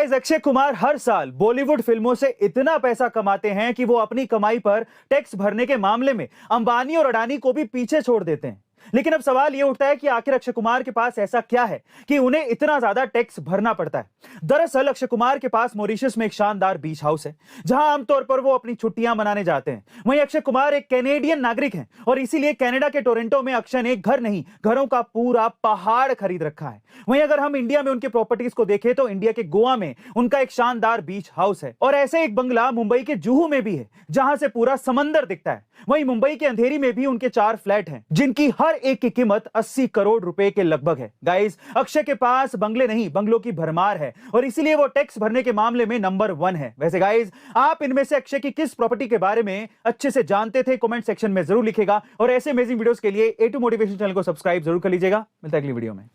Guys, Akshay Kumar हर साल बॉलीवुड फिल्मों से इतना पैसा कमाते हैं कि वो अपनी कमाई पर टैक्स भरने के मामले में अंबानी और अडानी को भी पीछे छोड़ देते हैं। लेकिन अब सवाल यह उठता है कि आखिर अक्षय कुमार के पास ऐसा क्या है कि उन्हें इतना ज्यादा टैक्स भरना पड़ता है। दरअसल अक्षय कुमार के पास मॉरिशस में एक शानदार बीच हाउस है जहां आमतौर पर वो अपनी छुट्टियां मनाने जाते हैं। वहीं अक्षय कुमार एक कैनेडियन नागरिक हैं और इसीलिए कनाडा के टोरंटो में अक्षय ने एक घर नहीं, घरों का पूरा पहाड़ खरीद रखा है। वहीं अगर हम इंडिया में उनके प्रॉपर्टीज को देखें तो इंडिया के गोवा में उनका एक शानदार बीच हाउस है और ऐसे एक बंगला मुंबई के जुहू में भी है जहां से पूरा समंदर दिखता है। वहीं मुंबई के अंधेरी में भी उनके 4 फ्लैट हैं जिनकी हर एक की कीमत 80 करोड़ रुपए के लगभग है। गाइस, अक्षय के पास बंगले नहीं, बंगलों की भरमार है और इसीलिए वो टैक्स भरने के मामले में नंबर 1 है। वैसे गाइस, आप इनमें से अक्षय की किस प्रॉपर्टी के बारे में अच्छे से जानते थे? कमेंट सेक्शन में जरूर लिखेगा और ऐसे अमेजिंग वीडियोस के लिए A2 मोटिवेशन चैनल को सब्सक्राइब जरूर कर लीजिएगा। मिलता है अगली वीडियो में।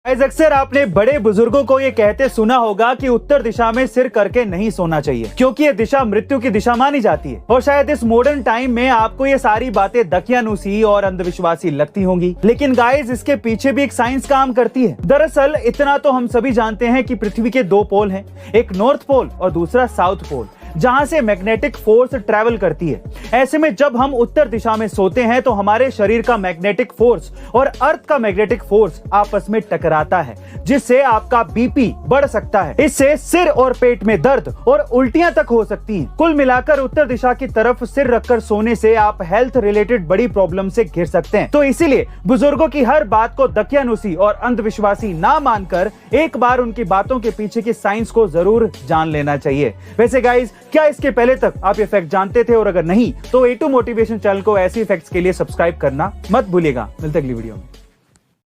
अक्सर आपने बड़े बुजुर्गों को यह कहते सुना होगा कि उत्तर दिशा में सिर करके नहीं सोना चाहिए क्योंकि यह दिशा मृत्यु की दिशा मानी जाती है। और शायद इस मॉडर्न टाइम में आपको ये सारी बातें दकियानुसी और अंधविश्वासी लगती होंगी, लेकिन गाइस, इसके पीछे भी एक साइंस काम करती है। दरअसल इतना तो हम सभी जानते हैं कि पृथ्वी के 2 पोल हैं, एक नॉर्थ पोल और दूसरा साउथ पोल, जहां से मैग्नेटिक फोर्स ट्रेवल करती है। ऐसे में जब हम उत्तर दिशा में सोते हैं तो हमारे शरीर का मैग्नेटिक फोर्स और अर्थ का मैग्नेटिक फोर्स आपस में टकराता है, जिससे आपका बीपी बढ़ सकता है। इससे सिर और पेट में दर्द और उल्टियां तक हो सकती हैं। कुल मिलाकर उत्तर दिशा की तरफ सिर रखकर सोने से आप हेल्थ रिलेटेड बड़ी प्रॉब्लम से घिर सकते हैं। तो इसीलिए बुजुर्गों की हर बात को दकियानुसी और अंधविश्वासी ना मानकर एक बार उनकी बातों के पीछे की साइंस को जरूर जान लेना चाहिए। वैसे गाइस, क्या इसके पहले तक आप ये फैक्ट जानते थे? और अगर नहीं तो A2 मोटिवेशन चैनल को ऐसी फैक्ट्स के लिए सब्सक्राइब करना मत भूलिएगा। मिलते हैं अगली वीडियो में।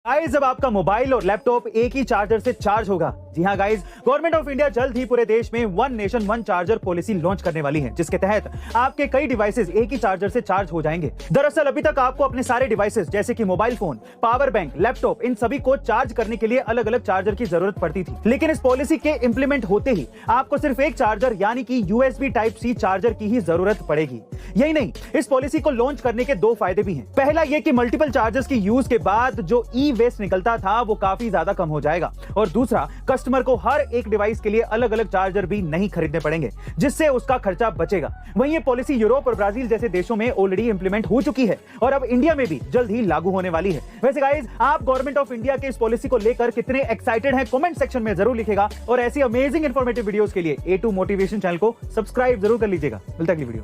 गाइस, जब आपका मोबाइल और लैपटॉप एक ही चार्जर से चार्ज होगा। जी हां गाइस, गवर्नमेंट ऑफ इंडिया जल्द ही पूरे देश में 1 नेशन 1 चार्जर पॉलिसी लॉन्च करने वाली है, जिसके तहत आपके कई डिवाइसेस एक ही चार्जर से चार्ज हो जाएंगे। दरअसल अभी तक आपको अपने सारे डिवाइसेस जैसे कि mobile phone, power bank, laptop, इन सभी को चार्ज करने के लिए अलग अलग चार्जर की जरूरत पड़ती थी। लेकिन इस पॉलिसी के इंप्लीमेंट होते ही आपको सिर्फ एक चार्जर यानी कि USB Type-C चार्जर की ही जरूरत पड़ेगी। यही नहीं, इस पॉलिसी को लॉन्च करने के 2 फायदे भी हैं। पहला यह कि मल्टीपल चार्जर्स की यूज के बाद जो ई वेस्ट निकलता था वो काफी ज्यादा कम हो जाएगा और दूसरा, कस्टमर को हर एक डिवाइस के लिए अलग अलग चार्जर भी नहीं खरीदने पड़ेंगे, जिससे उसका खर्चा बचेगा। वहीं ये पॉलिसी यूरोप और ब्राजील जैसे देशों में ऑलरेडी इंप्लीमेंट हो चुकी है और अब इंडिया में भी जल्द ही लागू होने वाली है। वैसे गाइस, आप गवर्नमेंट ऑफ इंडिया के इस पॉलिसी को लेकर कितने एक्साइटेड हैं? कमेंट सेक्शन में जरूर लिखेगा और ऐसी अमेजिंग इंफॉर्मेटिव वीडियोस के लिए A2 मोटिवेशन चैनल को सब्सक्राइब जरूर कर लीजिएगा। मिलता है अगली वीडियो।